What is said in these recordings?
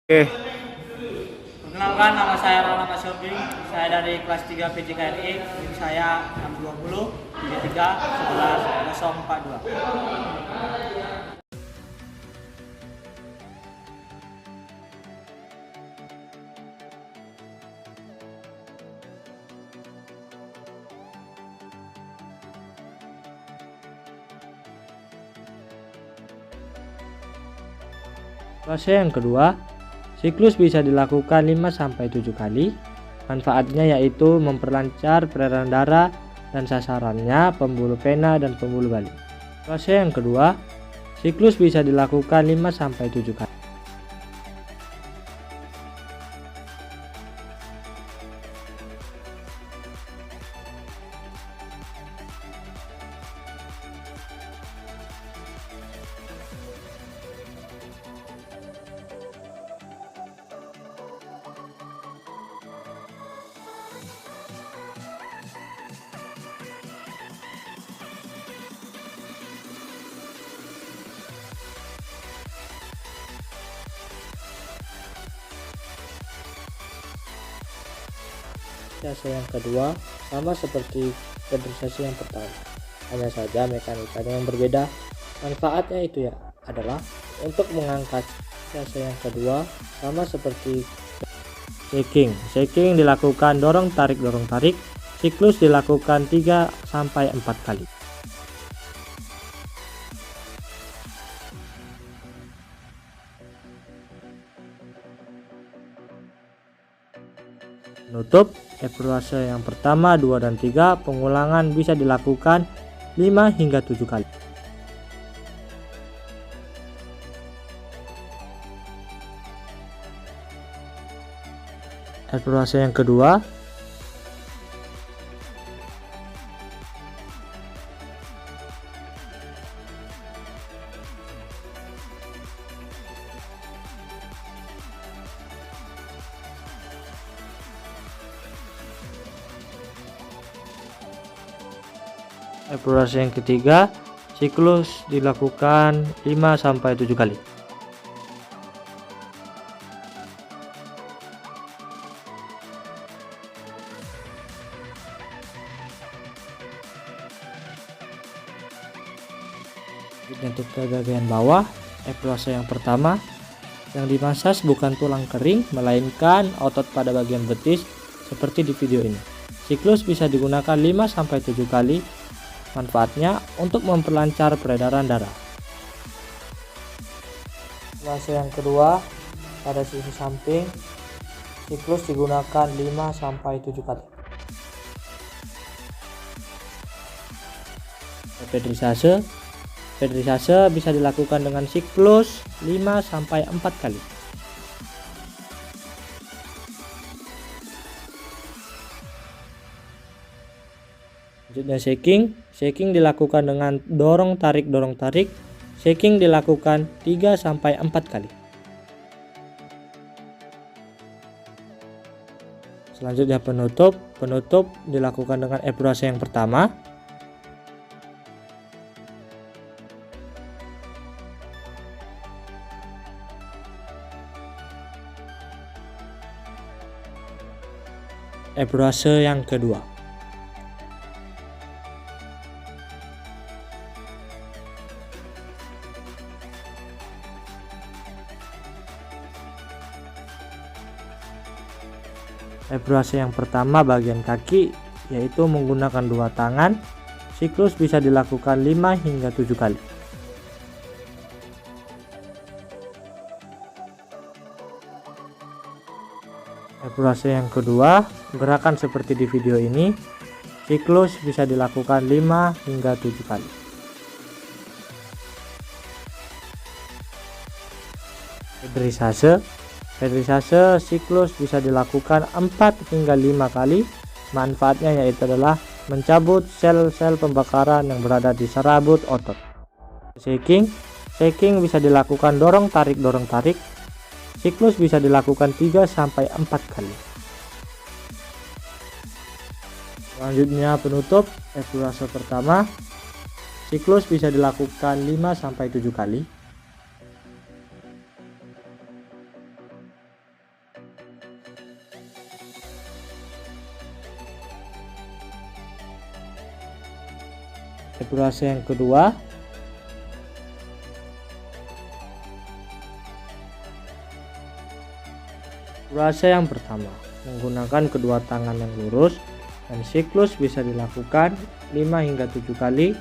Oke, Perkenalkan, nama saya Rana Shopping. Saya dari kelas 3 PJKRI. NIM saya 620 33 11 042. Fase yang kedua, siklus bisa dilakukan 5-7 kali. Manfaatnya yaitu memperlancar peredaran darah dan sasarannya pembuluh vena dan pembuluh balik. Fase yang kedua, siklus bisa dilakukan 5-7 kali. Fase yang kedua sama seperti kaderisasi yang pertama, hanya saja mekanikanya yang berbeda. Manfaatnya itu adalah untuk mengangkat. Fase yang kedua sama seperti shaking. Shaking dilakukan dorong tarik. Siklus dilakukan 3-4 kali. Penutup evaluasi yang pertama, 2 dan 3, pengulangan bisa dilakukan 5-7 kali. Evaluasi yang kedua, evaluasi yang ketiga, siklus dilakukan 5-7 kali. Untuk ke bagian bawah, evaluasi yang pertama, yang dimasas bukan tulang kering melainkan otot pada bagian betis seperti di video ini. Siklus bisa digunakan 5-7 kali. Manfaatnya untuk memperlancar peredaran darah. Fase yang kedua, pada sisi samping, siklus digunakan 5-7 kali. Pedrisase bisa dilakukan dengan siklus 5-4 kali. Selanjutnya shaking dilakukan dengan dorong tarik. Shaking dilakukan 3-4 kali. Selanjutnya penutup dilakukan dengan evaluasi yang pertama. Evaluasi yang kedua. Evaluasi yang pertama bagian kaki, yaitu menggunakan 2 tangan. Siklus bisa dilakukan 5-7 kali. Evaluasi yang kedua, gerakan seperti di video ini. Siklus bisa dilakukan 5-7 kali. Pedrisase siklus bisa dilakukan 4-5 kali. Manfaatnya yaitu adalah mencabut sel-sel pembakaran yang berada di serabut otot. Shaking bisa dilakukan dorong tarik. Siklus bisa dilakukan 3-4 kali. Selanjutnya penutup evaluasi pertama. Siklus bisa dilakukan 5-7 kali. Evaluasi yang kedua, evaluasi yang pertama, menggunakan kedua tangan yang lurus dan siklus bisa dilakukan 5 hingga 7 kali.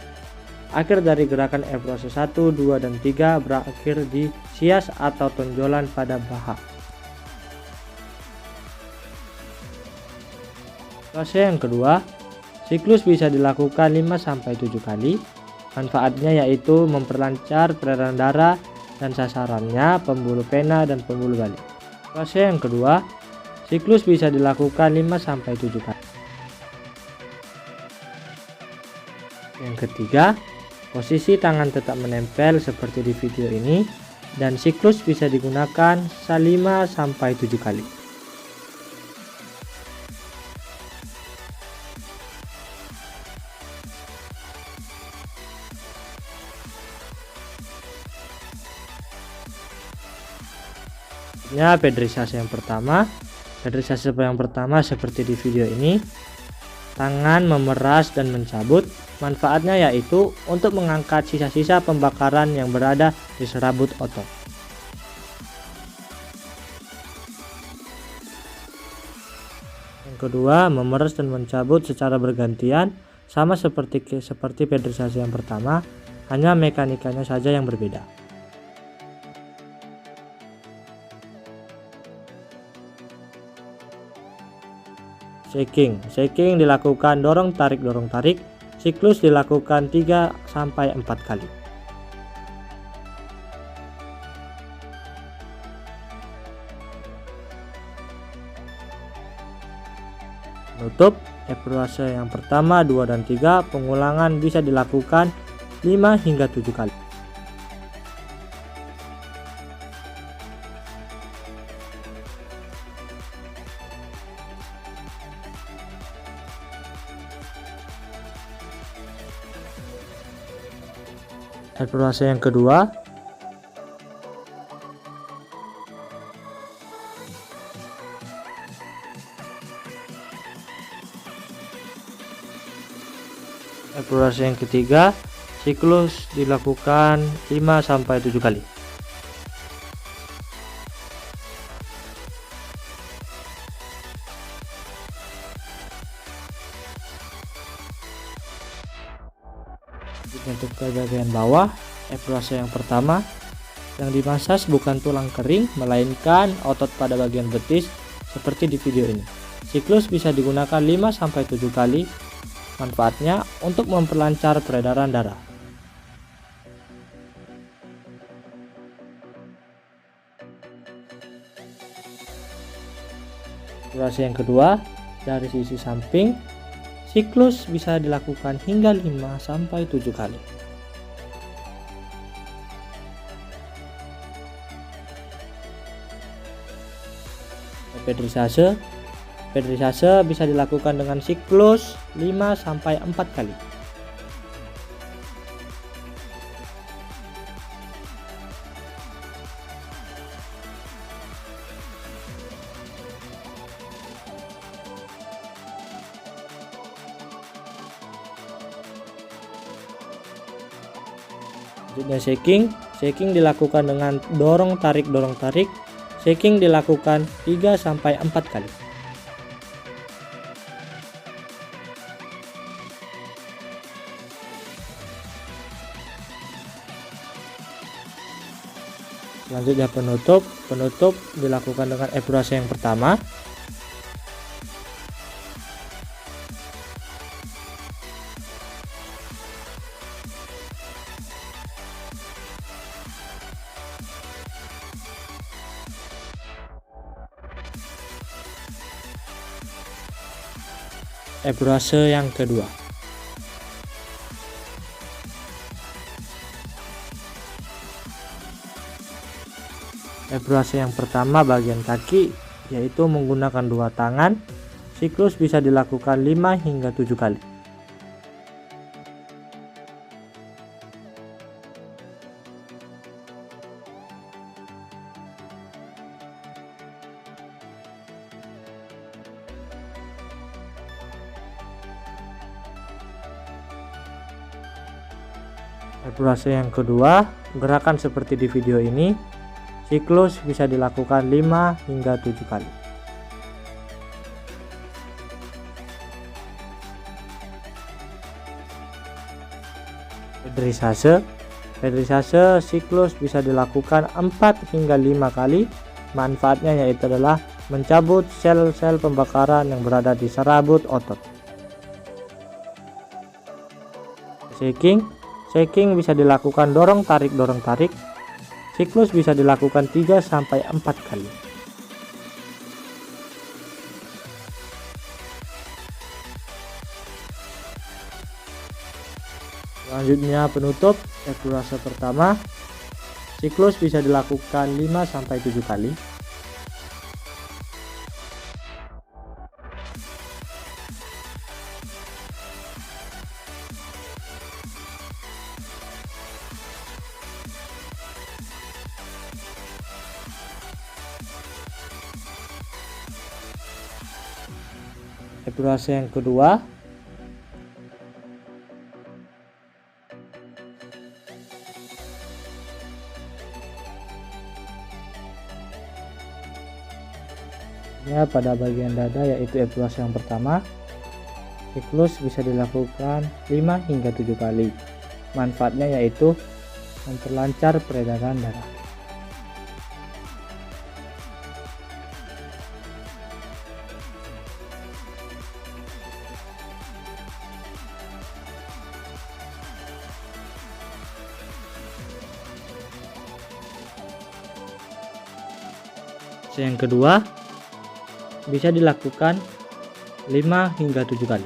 Akhir dari gerakan evaluasi 1, 2, dan 3 berakhir di sias atau tonjolan pada paha. Evaluasi yang kedua, siklus bisa dilakukan 5-7 kali. Manfaatnya yaitu memperlancar peredaran darah dan sasarannya pembuluh vena dan pembuluh balik. Evaluasi yang kedua, siklus bisa dilakukan 5-7 kali. Yang ketiga, posisi tangan tetap menempel seperti di video ini dan siklus bisa digunakan 5-7 kali. Periodisasi yang pertama. Periodisasi yang pertama seperti di video ini, tangan memeras dan mencabut. Manfaatnya yaitu untuk mengangkat sisa-sisa pembakaran yang berada di serabut otot. Yang kedua, memeras dan mencabut secara bergantian, sama seperti periodisasi yang pertama, hanya mekanikanya saja yang berbeda. Shaking dilakukan dorong tarik. Siklus dilakukan 3-4 kali. Penutup, evaluasi yang pertama, 2, dan 3 pengulangan bisa dilakukan 5 hingga 7 kali. Evaluasi yang kedua, evaluasi yang ketiga, siklus dilakukan 5-7 kali. Untuk ke bagian bawah, evaluasi yang pertama, yang dimasas bukan tulang kering melainkan otot pada bagian betis seperti di video ini. Siklus bisa digunakan 5-7 kali. Manfaatnya untuk memperlancar peredaran darah. Evaluasi yang kedua, dari sisi samping, siklus bisa dilakukan hingga 5-7 kali. Periodisasi bisa dilakukan dengan siklus 5-4 kali. Selanjutnya shaking dilakukan dengan dorong tarik. Shaking dilakukan 3-4 kali. Selanjutnya penutup dilakukan dengan evaluasi yang pertama. Evaluasi yang kedua. Evaluasi yang pertama bagian kaki, yaitu menggunakan dua tangan. Siklus bisa dilakukan 5 hingga 7 kali. Evaluasi yang kedua, gerakan seperti di video ini, siklus bisa dilakukan 5 hingga 7 kali. Federisase siklus bisa dilakukan 4 hingga 5 kali. Manfaatnya yaitu adalah mencabut sel-sel pembakaran yang berada di serabut otot. Shaking bisa dilakukan dorong tarik. Siklus bisa dilakukan 3 sampai 4 kali. Selanjutnya penutup evaluasi pertama. Siklus bisa dilakukan 5 sampai 7 kali. Evaluasi yang kedua, pada bagian dada, yaitu evaluasi yang pertama. Siklus bisa dilakukan 5 hingga 7 kali. Manfaatnya yaitu memperlancar peredaran darah. Yang kedua, bisa dilakukan 5 hingga 7 kali.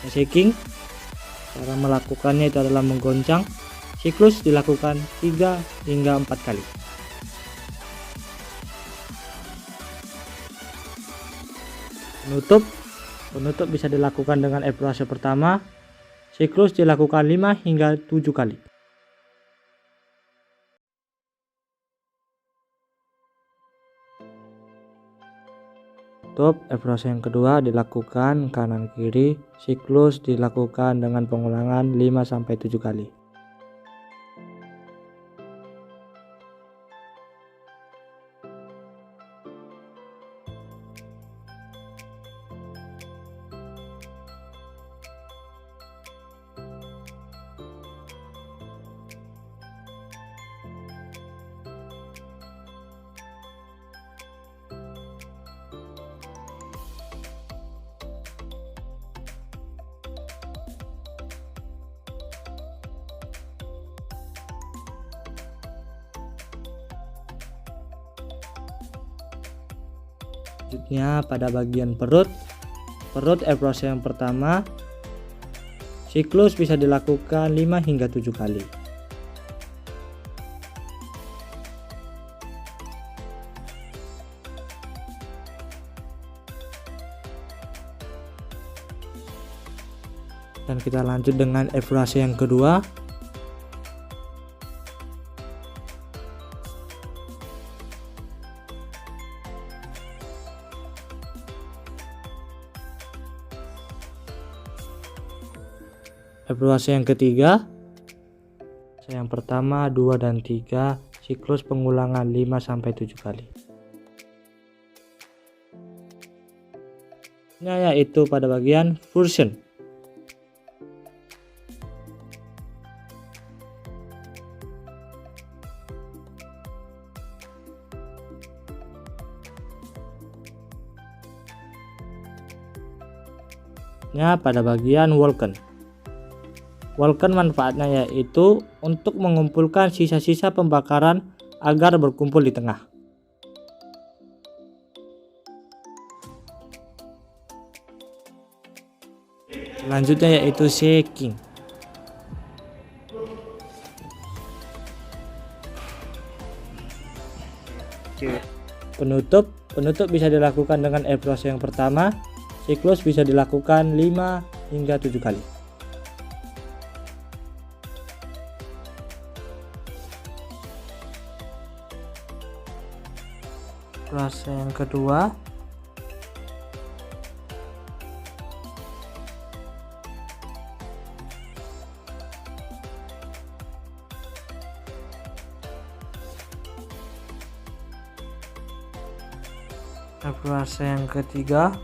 Shaking, cara melakukannya itu adalah menggoncang. Siklus dilakukan 3 hingga 4 kali. Penutup bisa dilakukan dengan evaluasi pertama. Siklus dilakukan 5 hingga 7 kali. Evaluasi yang kedua dilakukan kanan kiri. Siklus dilakukan dengan pengulangan 5 sampai 7 kali. Selanjutnya pada bagian perut evaluasi yang pertama. Siklus bisa dilakukan 5 hingga 7 kali. Dan kita lanjut dengan evaluasi yang kedua. Evaluasi yang ketiga, yang pertama, 2 dan 3, siklus pengulangan 5 sampai 7 kali. Ini yaitu pada bagian fusion. Pada bagian Walken. Walken manfaatnya yaitu untuk mengumpulkan sisa-sisa pembakaran agar berkumpul di tengah. Selanjutnya yaitu shaking. Penutup bisa dilakukan dengan air proses yang pertama. Siklus bisa dilakukan 5 hingga 7 kali. Proses yang kedua, proses yang ketiga,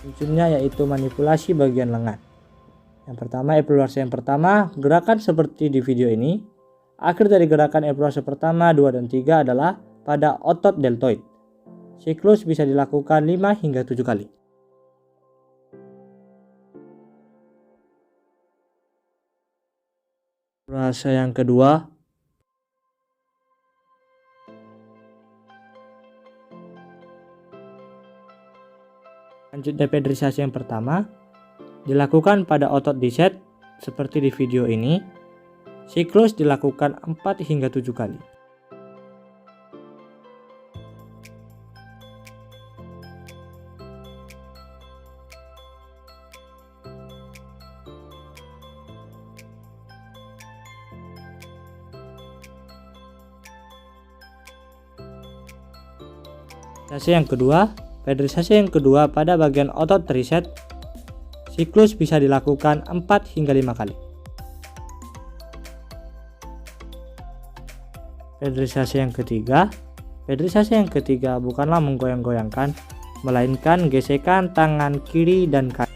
selanjutnya yaitu manipulasi bagian lengan. Yang pertama, evaluasi yang pertama, gerakan seperti di video ini. Akhir dari gerakan evaluasi pertama, 2 dan 3 adalah pada otot deltoid. Siklus bisa dilakukan 5 hingga 7 kali. Evaluasi yang kedua, lanjut depedrisasi yang pertama, dilakukan pada otot bicep seperti di video ini. Siklus dilakukan 4 hingga 7 kali. Periodisasi yang kedua pada bagian otot tricep. Siklus bisa dilakukan 4 hingga 5 kali. Periodisasi yang ketiga bukanlah menggoyang-goyangkan, melainkan gesekan tangan kiri dan kanan.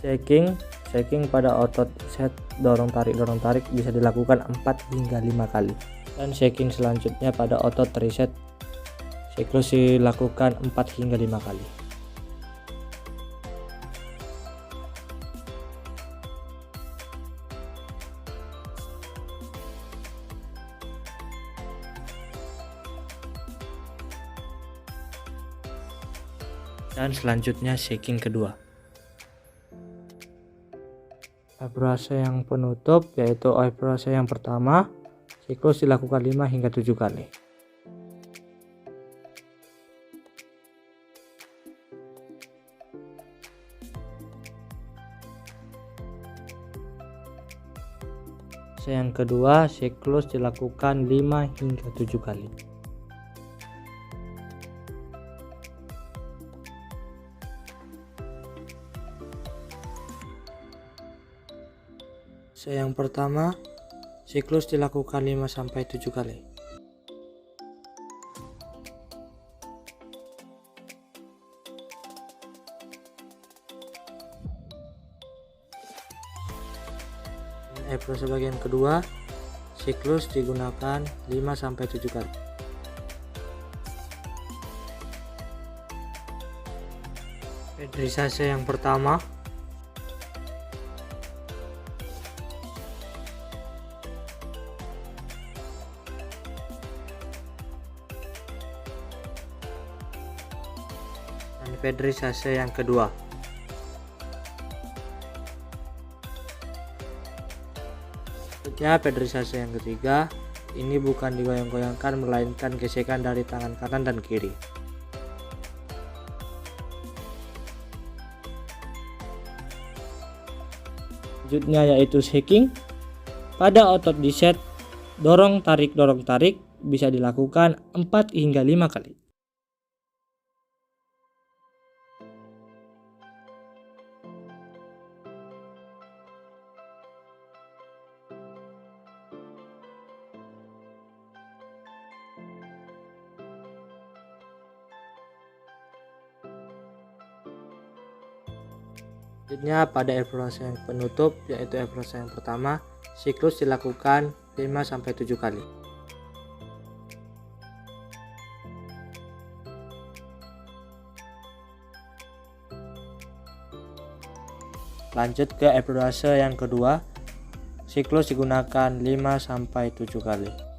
Shaking pada otot tricep, dorong tarik bisa dilakukan 4 hingga 5 kali. Dan shaking selanjutnya pada otot tricep, siklus dilakukan 4 hingga 5 kali. Dan selanjutnya shaking kedua. Evaluasi yang penutup yaitu evaluasi yang pertama, siklus dilakukan 5 hingga 7 kali. Yang kedua, siklus dilakukan 5 hingga 7 kali. Yang pertama, siklus dilakukan 5 sampai 7 kali. Evaluasi bagian kedua, siklus digunakan 5 sampai 7 kali. Periodisasi yang pertama, dan periodisasi yang kedua. Selanjutnya periodisasi yang ketiga, ini bukan digoyang-goyangkan melainkan gesekan dari tangan kanan dan kiri. Selanjutnya yaitu shaking pada otot bicep, dorong tarik bisa dilakukan 4 hingga 5 kali. Selanjutnya pada evaluasi yang penutup yaitu evaluasi yang pertama, siklus dilakukan 5 sampai 7 kali. Lanjut ke evaluasi yang kedua, Siklus digunakan 5-7 kali.